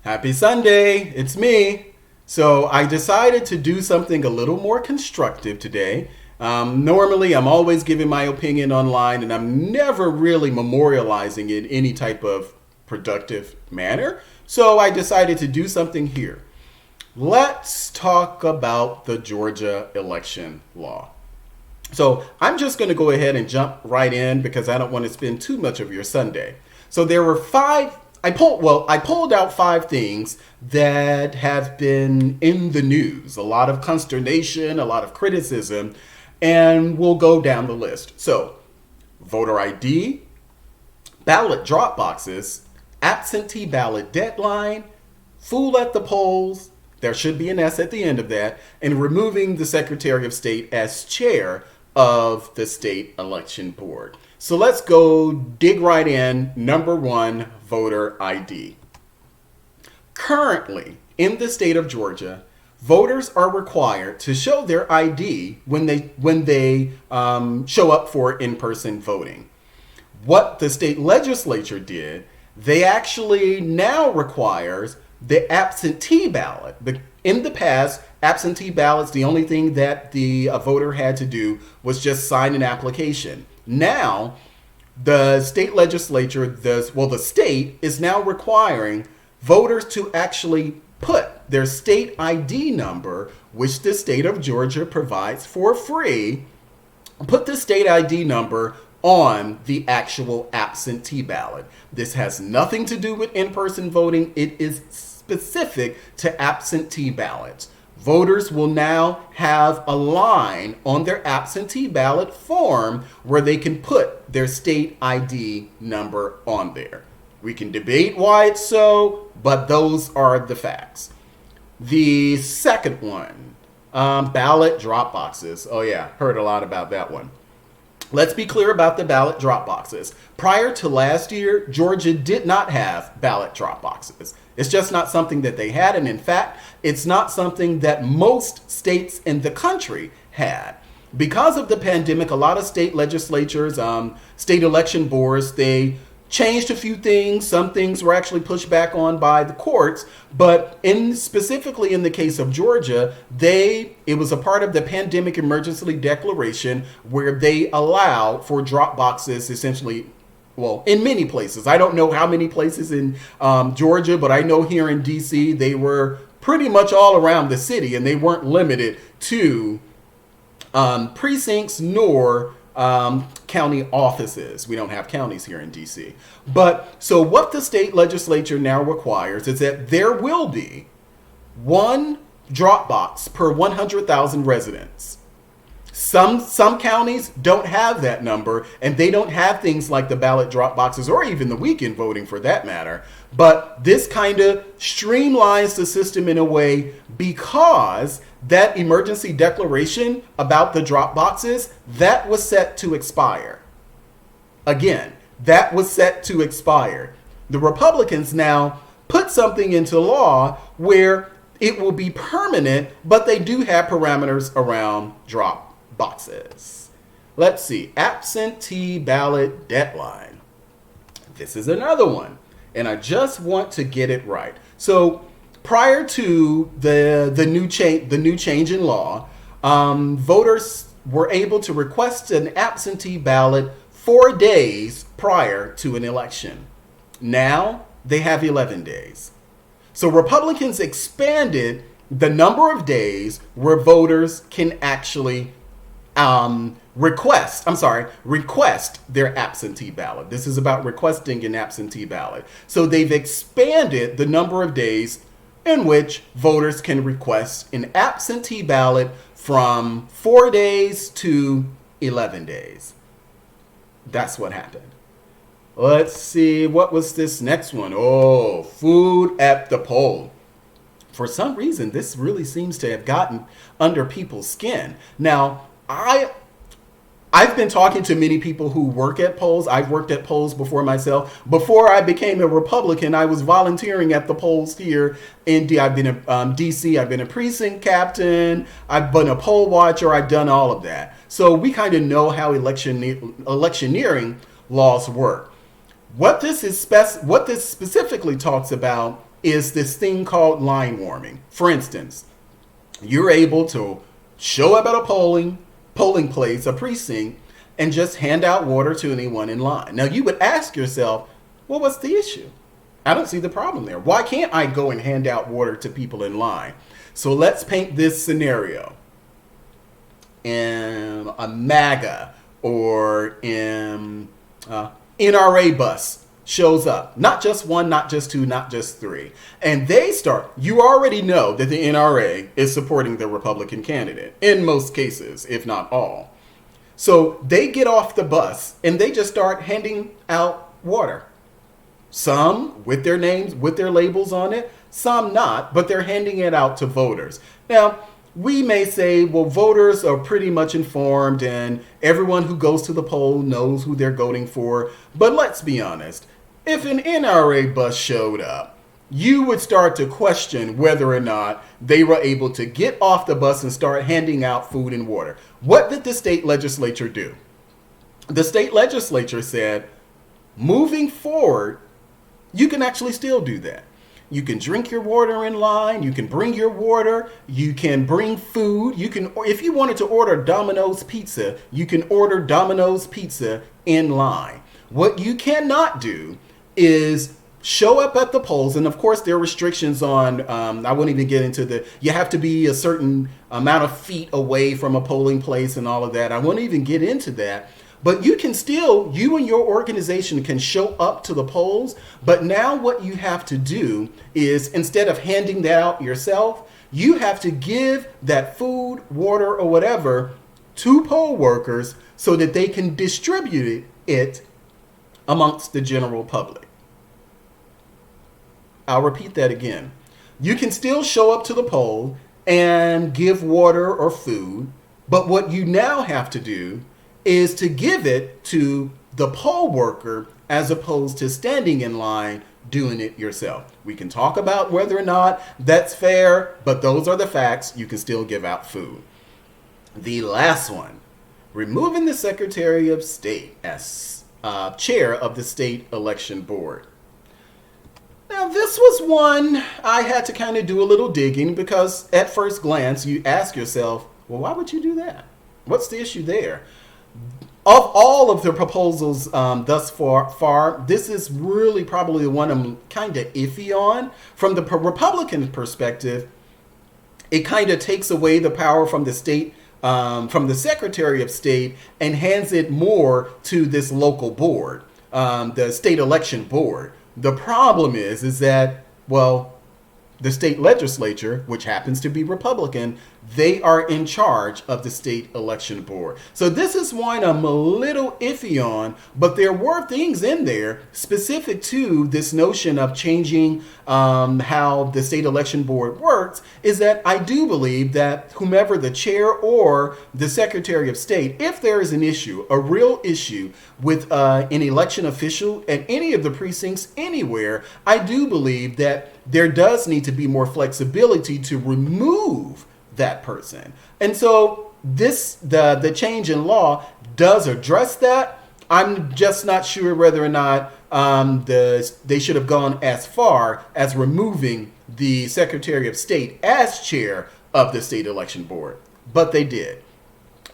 Happy Sunday, it's me. So I decided to do something a little more constructive today. Normally, I'm always giving my opinion online and I'm never really memorializing it in any type of productive manner. So I decided to do something here. Let's talk about the Georgia election law. So I'm just going to go ahead and jump right in because I don't want to spend too much of your Sunday. So there were I pulled out five things that have been in the news, a lot of consternation, a lot of criticism, and we'll go down the list. So, voter ID, ballot drop boxes, absentee ballot deadline, fool at the polls, there should be an S at the end of that, and removing the Secretary of State as chair of the state election board. So let's go dig right in. Number one, voter ID. Currently, in the state of Georgia, voters are required to show their ID when they show up for in-person voting. What the state legislature did, they actually now requires the absentee ballot. In the past, absentee ballots, the only thing that the voter had to do was just sign an application. Now, the state legislature, the state is now requiring voters to actually put their state ID number, which the state of Georgia provides for free, put the state ID number on the actual absentee ballot. This has nothing to do with in-person voting. It is specific to absentee ballots. Voters will now have a line on their absentee ballot form where they can put their state ID number on there. We can debate why it's so, but those are the facts. The second one, ballot drop boxes. Oh yeah, heard a lot about that one. Let's be clear about the ballot drop boxes. Prior to last year, Georgia did not have ballot drop boxes. It's just not something that they had. And in fact, it's not something that most states in the country had. Because of the pandemic, a lot of state legislatures, state election boards, they changed a few things. Some things were actually pushed back on by the courts. But specifically in the case of Georgia, it was a part of the pandemic emergency declaration where they allowed for drop boxes essentially. Well, in many places. I don't know how many places in Georgia, but I know here in D.C. they were pretty much all around the city, and they weren't limited to precincts nor county offices. We don't have counties here in D.C. But so what the state legislature now requires is that there will be one drop box per 100,000 residents. Some counties don't have that number, and they don't have things like the ballot drop boxes or even the weekend voting for that matter. But this kind of streamlines the system in a way because that emergency declaration about the drop boxes, that was set to expire. Again, that was set to expire. The Republicans now put something into law where it will be permanent, but they do have parameters around drop boxes. Let's see. Absentee ballot deadline. This is another one, and I just want to get it right. So prior to the new change in law, voters were able to request an absentee ballot 4 days prior to an election. Now they have 11 days. So Republicans expanded the number of days where voters can actually request their absentee ballot. This is about requesting an absentee ballot. So they've expanded the number of days in which voters can request an absentee ballot from 4 days to 11 days. That's what happened. Let's see, what was this next one? Oh, food at the poll. For some reason, this really seems to have gotten under people's skin. Now, I've been talking to many people who work at polls. I've worked at polls before myself. Before I became a Republican, I was volunteering at the polls here in I've been a DC. I've been a precinct captain. I've been a poll watcher. I've done all of that. So we kind of know how electioneering laws work. What this specifically talks about is this thing called line warming. For instance, you're able to show up at a polling place, a precinct, and just hand out water to anyone in line. Now, you would ask yourself, well, what's the issue? I don't see the problem there. Why can't I go and hand out water to people in line? So let's paint this scenario. In a MAGA or in NRA bus shows up. Not just one, not just two, not just three. And they start, you already know that the NRA is supporting the Republican candidate in most cases, if not all. So they get off the bus and they just start handing out water. Some with their names, with their labels on it, some not, but they're handing it out to voters. Now, we may say, well, voters are pretty much informed and everyone who goes to the poll knows who they're voting for. But let's be honest, if an NRA bus showed up, you would start to question whether or not they were able to get off the bus and start handing out food and water. What did the state legislature do? The state legislature said, moving forward, you can actually still do that. You can drink your water in line. You can bring your water. You can bring food. You can, if you wanted to order Domino's pizza, you can order Domino's pizza in line. What you cannot do is show up at the polls. And of course, there are restrictions on, I won't even get into you have to be a certain amount of feet away from a polling place and all of that. I won't even get into that. But you can still, you and your organization can show up to the polls. But now what you have to do is, instead of handing that out yourself, you have to give that food, water, or whatever to poll workers so that they can distribute it amongst the general public. I'll repeat that again. You can still show up to the poll and give water or food. But what you now have to do is to give it to the poll worker as opposed to standing in line doing it yourself. We can talk about whether or not that's fair, but those are the facts. You can still give out food. The last one, removing the Secretary of State as chair of the state election board. Now, this was one I had to kind of do a little digging because at first glance, you ask yourself, well, why would you do that? What's the issue there? Of all of the proposals thus far, this is really probably the one I'm kind of iffy on. From the Republican perspective, it kind of takes away the power from the state, from the Secretary of State, and hands it more to this local board, the state election board. The problem is that, well, the state legislature, which happens to be Republican, they are in charge of the state election board. So this is one I'm a little iffy on, but there were things in there specific to this notion of changing how the state election board works, is that I do believe that whomever the chair or the Secretary of State, if there is an issue, a real issue with an election official at any of the precincts anywhere, I do believe that there does need to be more flexibility to remove that person. And so the change in law does address that. I'm just not sure whether or not they should have gone as far as removing the Secretary of State as chair of the state election board, but they did.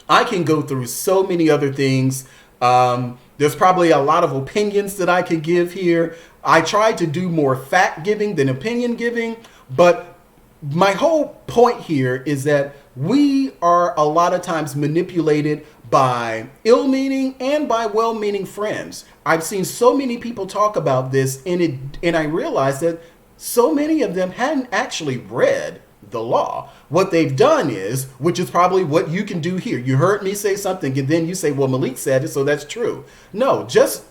I can go through so many other things. There's probably a lot of opinions that I could give here. I tried to do more fact giving than opinion giving, but my whole point here is that we are a lot of times manipulated by ill-meaning and by well-meaning friends. I've seen so many people talk about this, and I realized that so many of them hadn't actually read the law. What they've done is, which is probably what you can do here. You heard me say something, and then you say, well, Malik said it, so that's true. No, just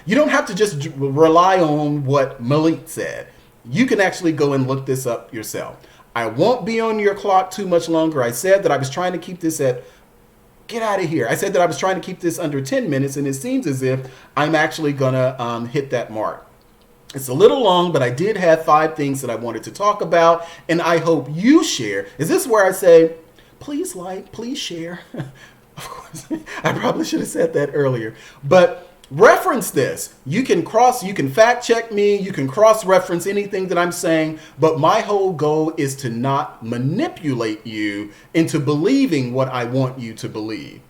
you don't have to just rely on what Malik said. You can actually go and look this up yourself. I won't be on your clock too much longer. I said that I was trying to keep this get out of here. I said that I was trying to keep this under 10 minutes, and it seems as if I'm actually going to hit that mark. It's a little long, but I did have 5 things that I wanted to talk about, and I hope you share. Is this where I say, please like, please share? Of course, I probably should have said that earlier. But Reference this. You can fact check me, you can cross-reference anything that I'm saying, but my whole goal is to not manipulate you into believing what I want you to believe.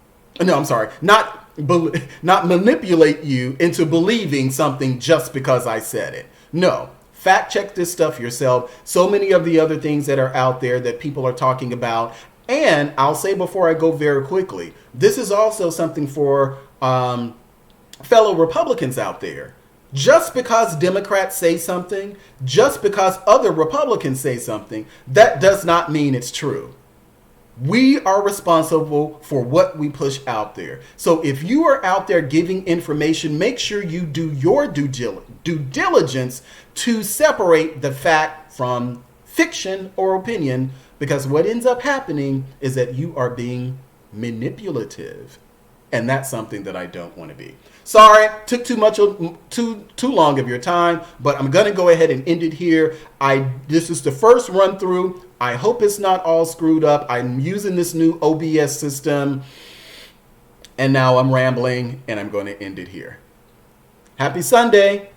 No, I'm sorry. Not manipulate you into believing something just because I said it. No. Fact check this stuff yourself. So many of the other things that are out there that people are talking about. And I'll say before I go very quickly, this is also something for fellow Republicans out there. Just because Democrats say something, just because other Republicans say something, that does not mean it's true. We are responsible for what we push out there. So if you are out there giving information, make sure you do your due diligence to separate the fact from fiction or opinion, because what ends up happening is that you are being manipulative. And that's something that I don't want to be. Sorry, took too long of your time, but I'm going to go ahead and end it here. This is the first run through. I hope it's not all screwed up. I'm using this new OBS system, and now I'm rambling, and I'm going to end it here. Happy Sunday.